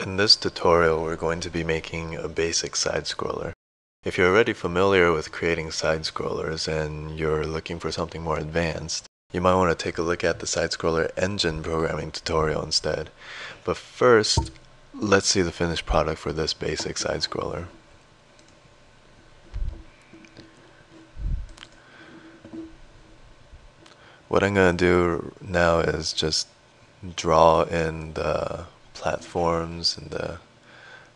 In this tutorial, we're going to be making a basic side scroller. If you're already familiar with creating side scrollers and you're looking for something more advanced, you might want to take a look at the side scroller engine programming tutorial instead. But first, let's see the finished product for this basic side scroller. What I'm going to do now is just draw in the platforms and the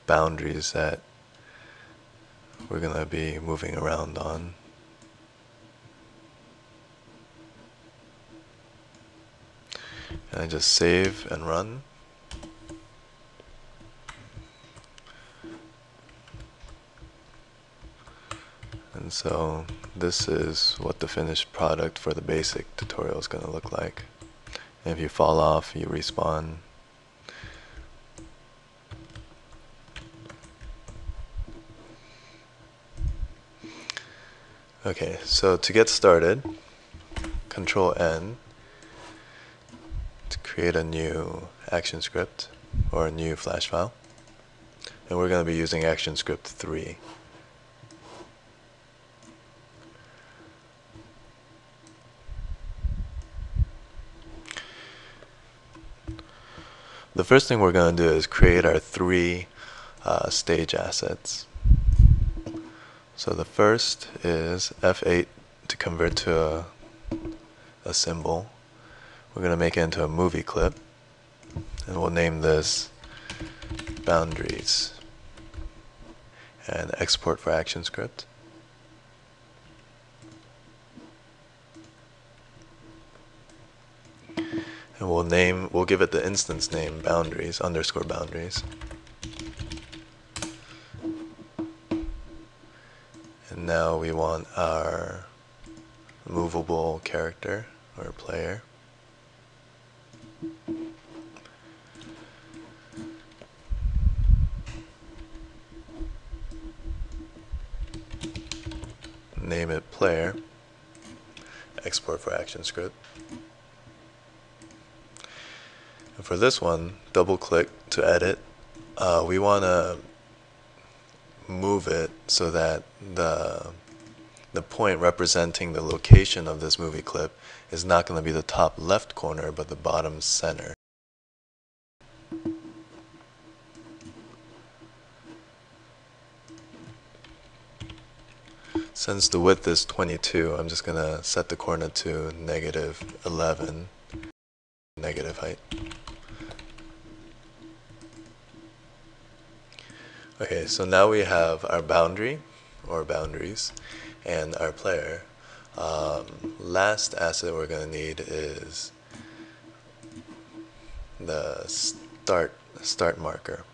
boundaries that we're going to be moving around on. And I just save and run. And so this is what the finished product for the basic tutorial is going to look like. And if you fall off, you respawn. Okay, so to get started, Control N to create a new ActionScript or a new flash file. And we're going to be using ActionScript 3. The first thing we're going to do is create our three stage assets. So the first is F8 to convert to a symbol. We're going to make it into a movie clip, and we'll name this boundaries and export for ActionScript. And we'll give it the instance name boundaries _boundaries. And now we want our movable character or player. Name it player. Export for ActionScript. And for this one, double click to edit. We want to move it so that the point representing the location of this movie clip is not going to be the top left corner but the bottom center. Since the width is 22, I'm just going to set the coordinate to -11, negative height. Okay, so now we have our boundary, or boundaries, and our player. Last asset we're going to need is the start marker.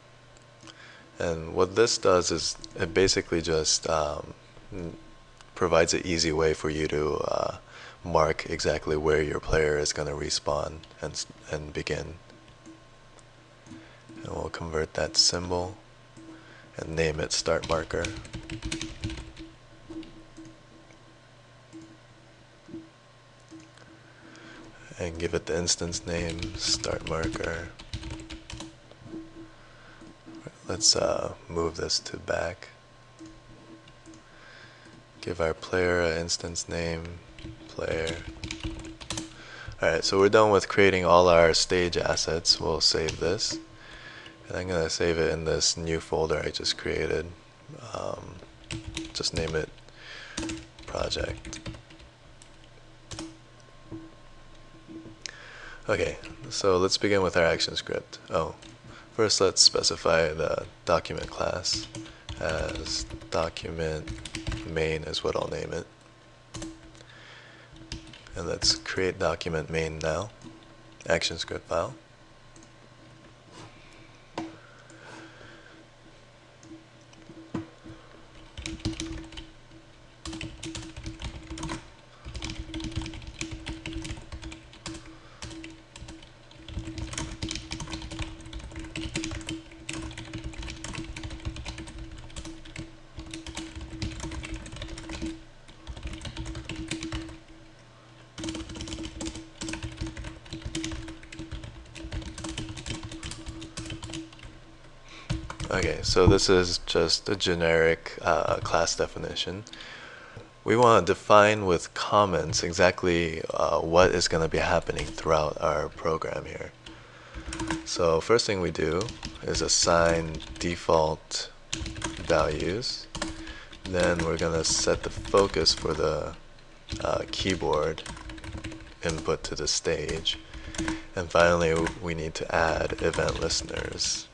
And what this does is it basically just provides an easy way for you to mark exactly where your player is going to respawn and begin. And we'll convert that symbol and name it start marker. And give it the instance name start marker. Let's move this to back. Give our player an instance name player. Alright, so we're done with creating all our stage assets. We'll save this. And I'm going to save it in this new folder I just created. Just name it project. Okay, so let's begin with our ActionScript. First let's specify the document class as document main is what I'll name it. And let's create document main now, ActionScript file. Okay, so this is just a generic class definition. We want to define with comments exactly what is going to be happening throughout our program here. So first thing we do is assign default values. Then we're going to set the focus for the keyboard input to the stage. And finally, we need to add event listeners